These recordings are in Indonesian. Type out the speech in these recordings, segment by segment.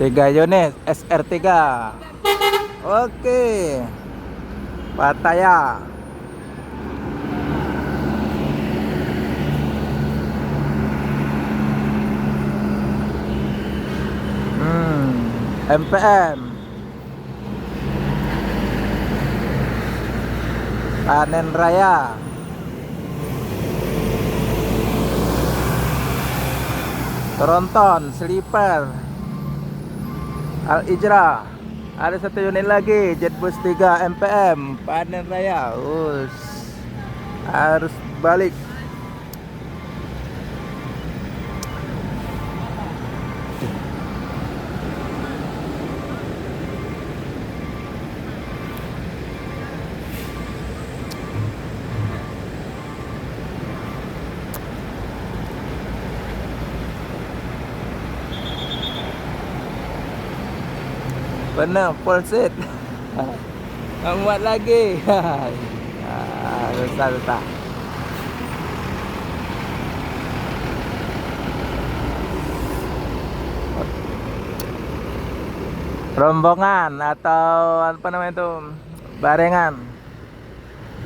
3 unit SR3. Oke. Pattaya. MPM. Panen Raya. Tronton Sleeper. Al Ijra. Ada satu unit lagi, Jetbus 3 MPM Panen Raya. Harus balik. Benar, full set. Muat lagi. Susah. Rombongan atau apa namanya itu, barengan.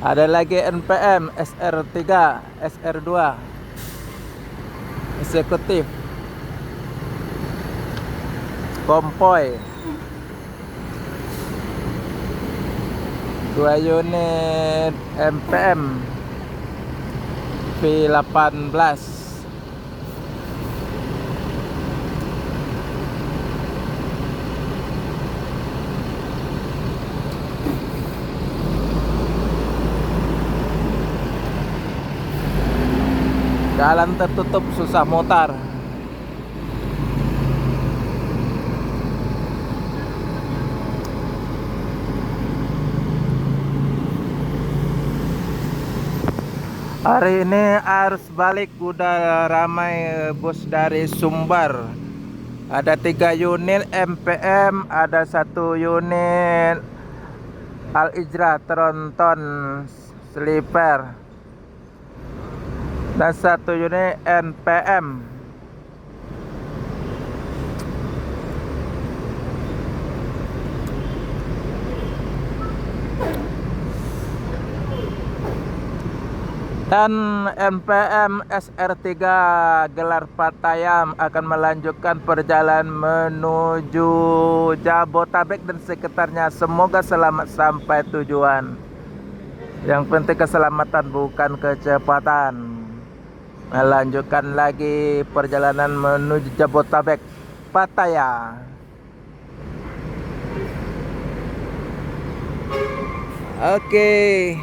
Ada lagi NPM SR3, SR2 eksekutif, konvoy. 2 unit MPM V18. Jalan tertutup, susah mutar. Hari ini arus balik udah ramai bus dari Sumbar. Ada 3 unit MPM, ada 1 unit Al Ijra Tronton Sleeper, dan 1 unit NPM. Dan MPM SR3 gelar Pattaya akan melanjutkan perjalanan menuju Jabotabek dan sekitarnya. Semoga selamat sampai tujuan. Yang penting keselamatan, bukan kecepatan. Melanjutkan lagi perjalanan menuju Jabotabek, Pattaya. Oke.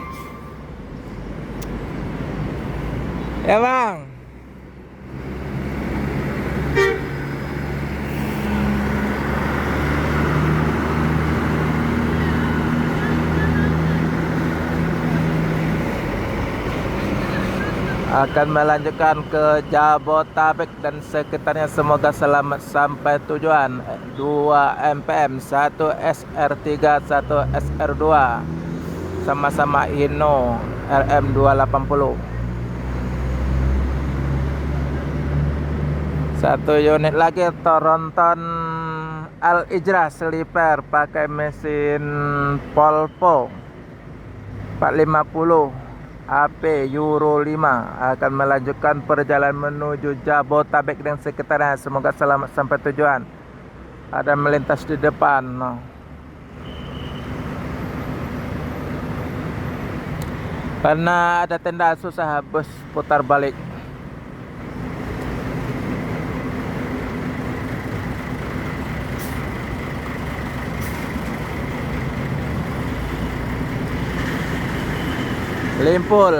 Ya bang. Akan melanjutkan ke Jabotabek dan sekitarnya. Semoga selamat sampai tujuan. 2 MPM, 1 SR3, 1 SR2, sama-sama Hino RM280. 1 unit lagi Tronton Al Ijra Sleeper pakai mesin Polpo 450 AP Euro 5 akan melanjutkan perjalanan menuju Jabotabek dan sekitarnya. Semoga selamat sampai tujuan. Ada melintas di depan. Karena ada tenda, susah bus putar balik. Limpul.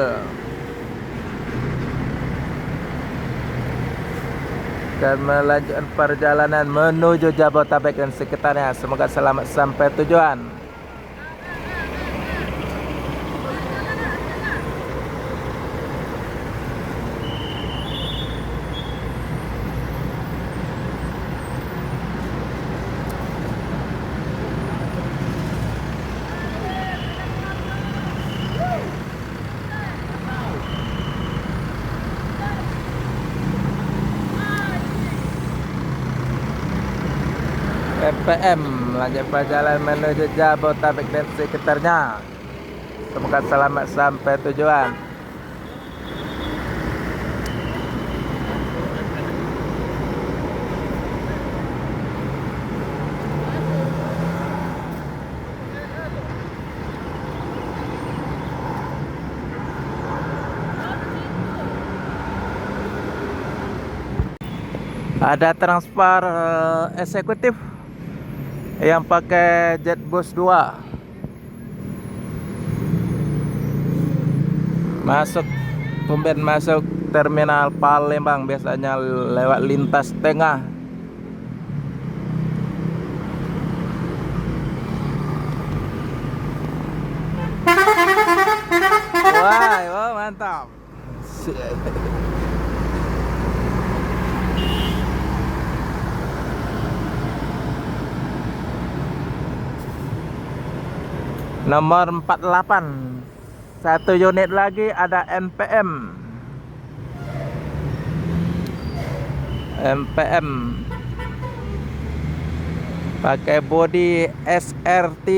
Dan melanjutkan perjalanan menuju Jabotabek dan sekitarnya. Semoga selamat sampai tujuan. MPM lanjut perjalanan menuju Jabotabek dan sekitarnya. Semoga selamat sampai tujuan. Ada transfer eksekutif yang pakai JetBus 2 masuk, tumben masuk terminal Palembang, biasanya lewat lintas tengah. Wah, oh, mantap. Nomor 48, satu unit lagi ada MPM. Pakai bodi SR3.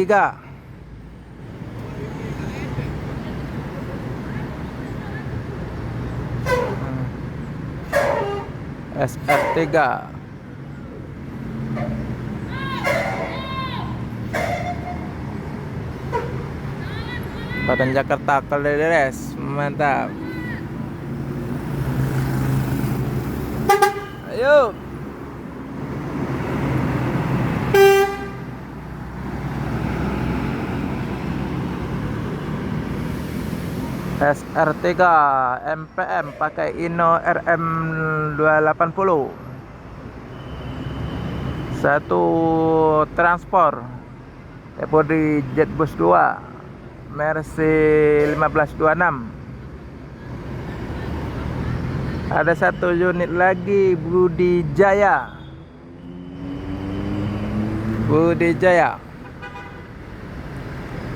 SR3. Badan Jakarta Kalideres, mantap. Ayo. SR3 MPM pakai Inno RM280. Satu transport bodi JetBus 2 Mercy 1526. Ada satu unit lagi Budi Jaya.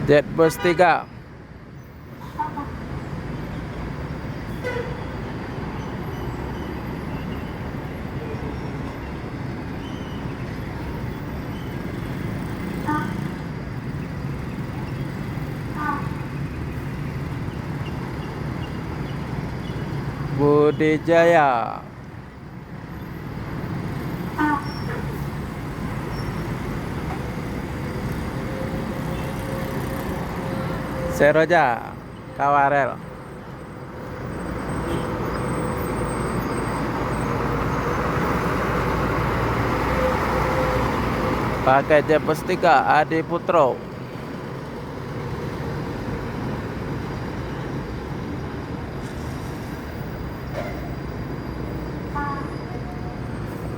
JetBus 3. Budi Jaya. Seroja Kawarel. Pakai JetBus 3 Adi Putro.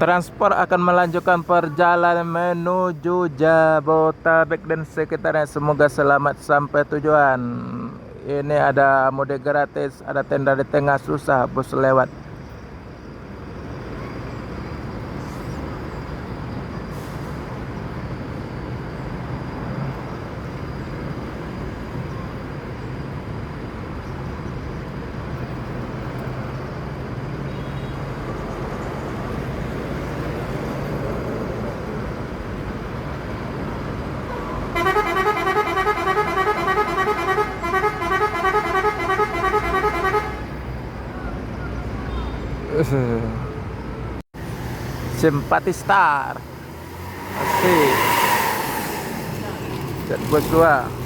Transport akan melanjutkan perjalanan menuju Jabotabek dan sekitarnya. Semoga selamat sampai tujuan. Ini ada mudik gratis, ada tenda di tengah, susah bus lewat. Simpati Star asik. JetBus 2.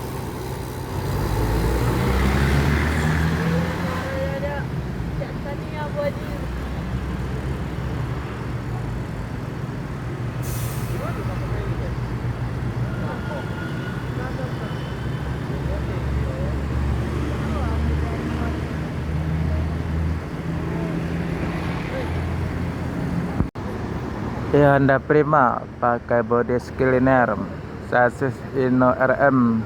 Honda Prima pakai bodi Skiliner, sasis Inno RM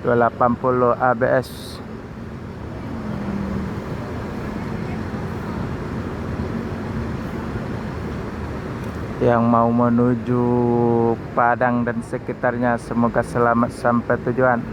280 ABS. Yang mau menuju Padang dan sekitarnya, semoga selamat sampai tujuan.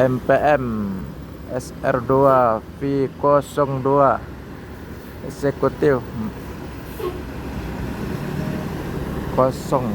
MPM SR2 V02 eksekutif kosong.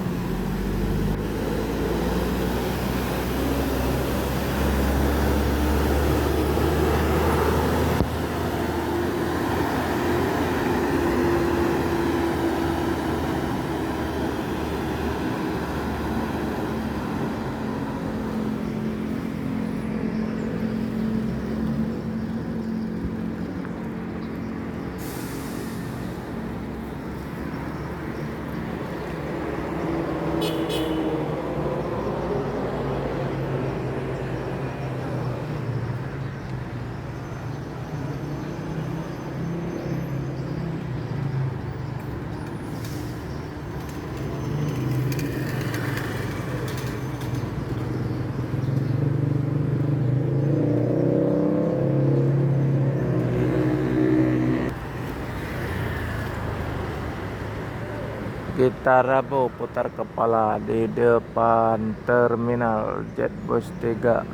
Kita Rabu putar kepala di depan terminal Jetbus 3.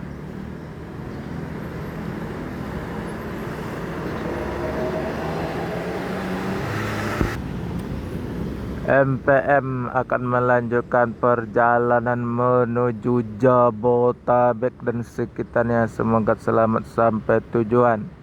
MPM akan melanjutkan perjalanan menuju Jabotabek dan sekitarnya. Semoga selamat sampai tujuan.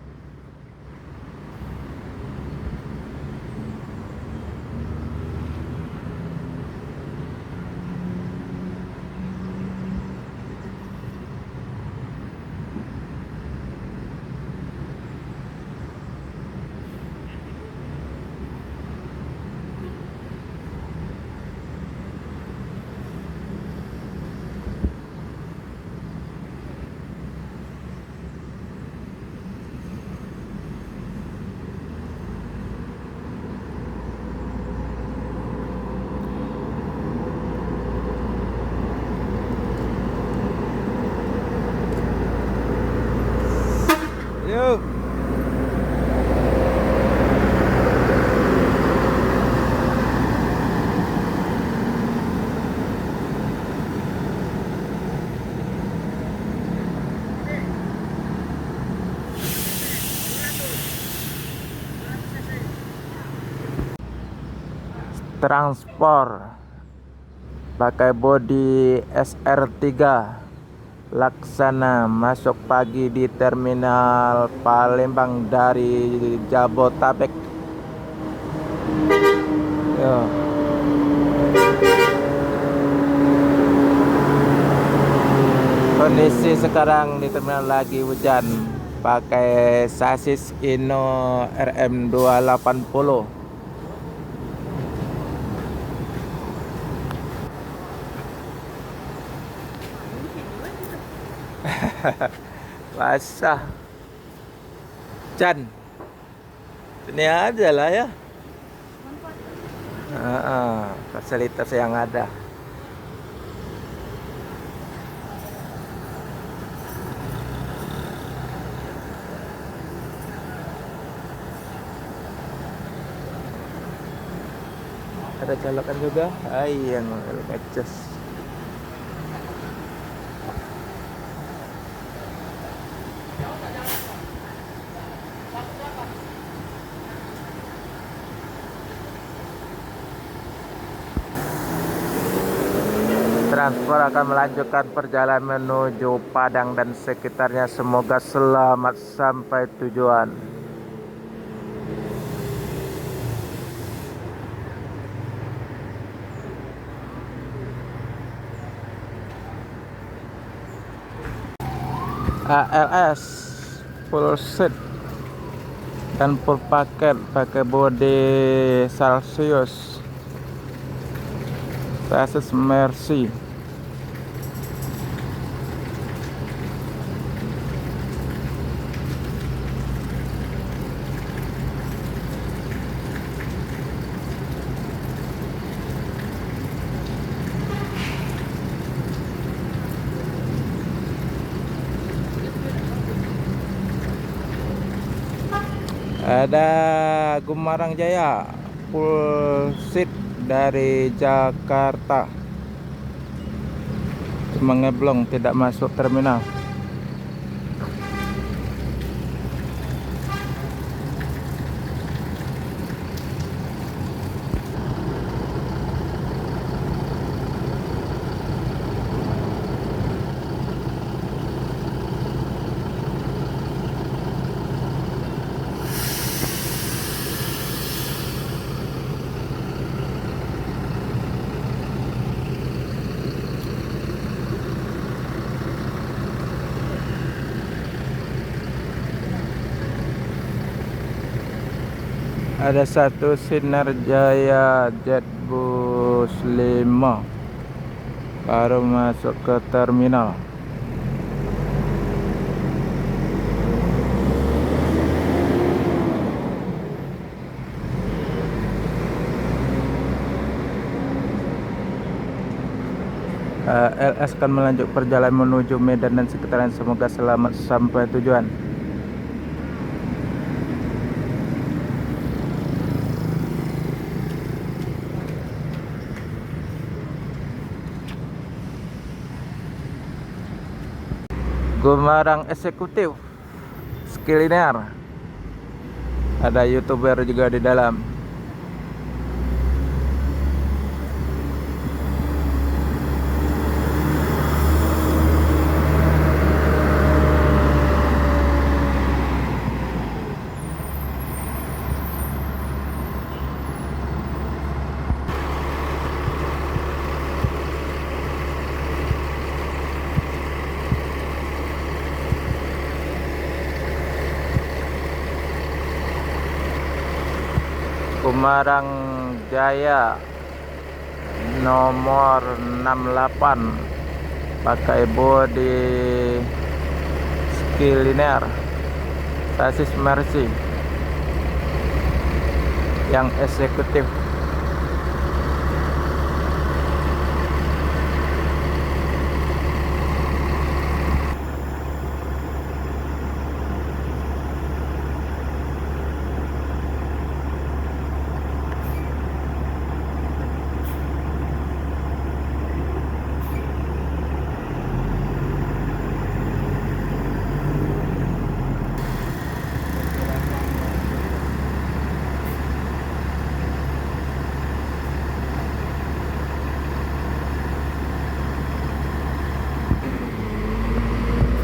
Yuk. Transport pakai bodi SR3 laksana masuk pagi di terminal Palembang dari Jabotabek. Yo. Kondisi sekarang di terminal lagi hujan, pakai sasis Inno RM280. Basah. Jan. Ini aja lah ya. Fasilitas yang ada. Ada colokan juga. Yang ngecas. Transport akan melanjutkan perjalanan menuju Padang dan sekitarnya. Semoga selamat sampai tujuan. ALS full seat dan full paket pakai bodi Celsius, sasis Mercy. Ada Gumarang Jaya full seat dari Jakarta, cuma ngeblong tidak masuk terminal. Ada satu Sinar Jaya Jetbus 5 baru masuk ke terminal. LS akan melanjut perjalanan menuju Medan dan sekitarnya. Semoga selamat sampai tujuan. Gumarang Eksekutif Skiliner. Ada YouTuber juga di dalam. Gumarang Jaya nomor 68 pakai bodi Skiliner, sasis Mercy yang eksekutif.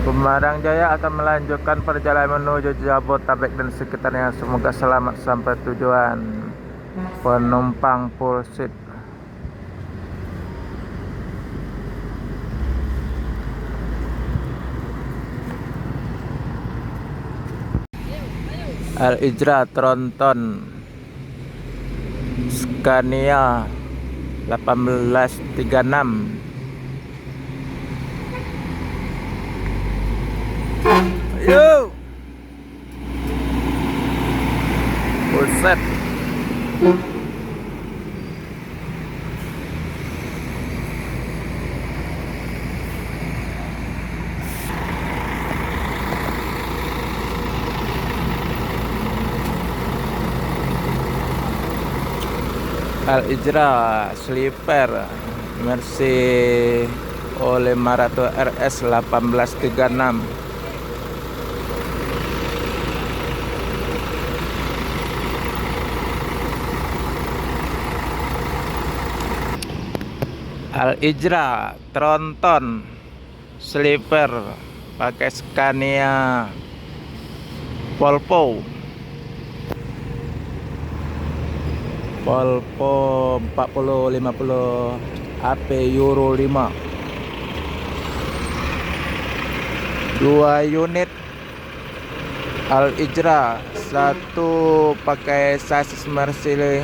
Gumarang Jaya akan melanjutkan perjalanan menuju Jabodetabek dan sekitarnya. Semoga selamat sampai tujuan. Penumpang full seat. Al-Ijra Tronton Scania 1836. Ayo. Buset. Al-Ijra Sleeper Mercy O500 RS 1836. Al-Ijra Tronton Sleeper pakai Scania Volvo 4050 AP Euro 5, 2 unit Al-Ijra, satu pakai sasis Mercy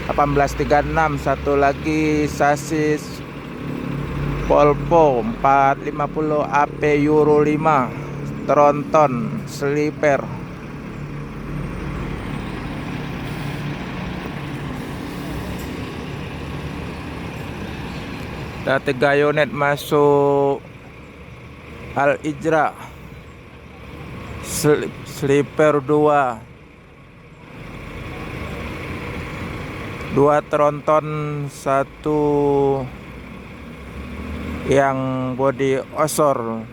1836, satu lagi sasis Volvo 450 AP Euro 5 Tronton Sleeper. Ada 3 unit masuk Al-Ijra Sleeper 2 Tronton, satu yang body osor.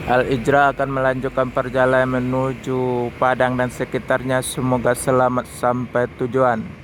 Al-Ijra akan melanjutkan perjalanan menuju Padang dan sekitarnya. Semoga selamat sampai tujuan.